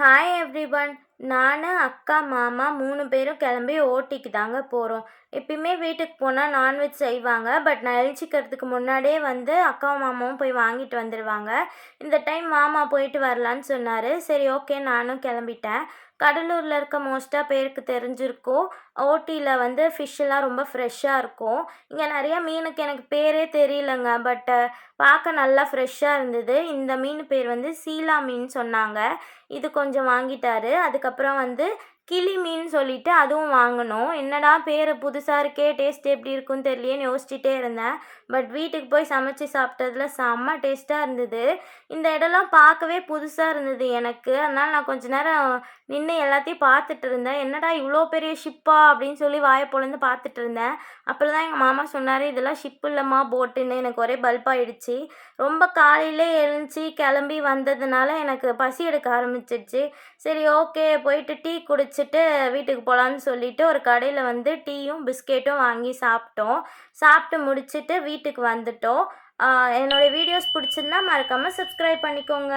Hi everyone. நான், அக்கா, மாமா 3 பேரும் கிளம்பி ஓட்டிக்கு தாங்க போகிறோம். எப்பயுமே வீட்டுக்கு போனால் நான்வெஜ் செய்வாங்க. பட் நான் எழுச்சிக்கிறதுக்கு முன்னாடியே அக்காவும் மாமாவும் போய் வாங்கிட்டு வந்துடுவாங்க. இந்த டைம் மாமா போயிட்டு வரலான்னு சொன்னார். சரி, ஓகே, நானும் கிளம்பிட்டேன். கடலூரில் இருக்க மோஸ்ட்டாக பேருக்கு தெரிஞ்சிருக்கும். ஓட்டியில் ஃபிஷ்ஷெல்லாம் ரொம்ப ஃப்ரெஷ்ஷாக இருக்கும். இங்கே நிறையா மீனுக்கு எனக்கு பேரே தெரியலங்க. பட் பார்க்க நல்லா ஃப்ரெஷ்ஷாக இருந்தது. இந்த மீன் பேர் சீலா மீன் சொன்னாங்க. இது கொஞ்சம் வாங்கிட்டாரு. அதுக்கப்புறம் கிளி மீன் சொல்லிட்டு அதுவும் வாங்கினோம். என்னடா பேர் புதுசாக இருக்கே, டேஸ்ட் எப்படி இருக்குன்னு தெரியலையேன்னு யோசிச்சுட்டே இருந்தேன். பட் வீட்டுக்கு போய் சமைச்சு சாப்பிட்டதுல செம்ம டேஸ்ட்டாக இருந்தது. இந்த இடம்லாம் பார்க்கவே புதுசாக இருந்தது எனக்கு. அதனால் நான் கொஞ்ச நேரம் நின்று எல்லாத்தையும் பார்த்துட்டு இருந்தேன். என்னடா இவ்வளோ பெரிய ஷிப்பா அப்படின்னு சொல்லி வாயை பொளந்து பார்த்துட்டு இருந்தேன். அப்புறம் தான் எங்கள் மாமா சொன்னார், இதெல்லாம் ஷிப் இல்லைம்மா, போட்டுன்னு. எனக்கு ஒரே பல்பாயிடுச்சு. ரொம்ப காலையிலே எழுந்துச்சி கிளம்பி வந்ததுனால எனக்கு பசி எடுக்க ஆரம்பிச்சிடுச்சு. சரி, ஓகே, போயிட்டு டீ குடிச்சிட்டு வீட்டுக்கு போகலான்னு சொல்லிட்டு ஒரு கடையில் டீயும் பிஸ்கெட்டும் வாங்கி சாப்பிட்டோம். சாப்பிட்டு முடிச்சுட்டு வீட்டுக்கு வந்துட்டோம். என்னோடய வீடியோஸ் பிடிச்சிருந்தா மறக்காமல் சப்ஸ்கிரைப் பண்ணிக்கோங்க.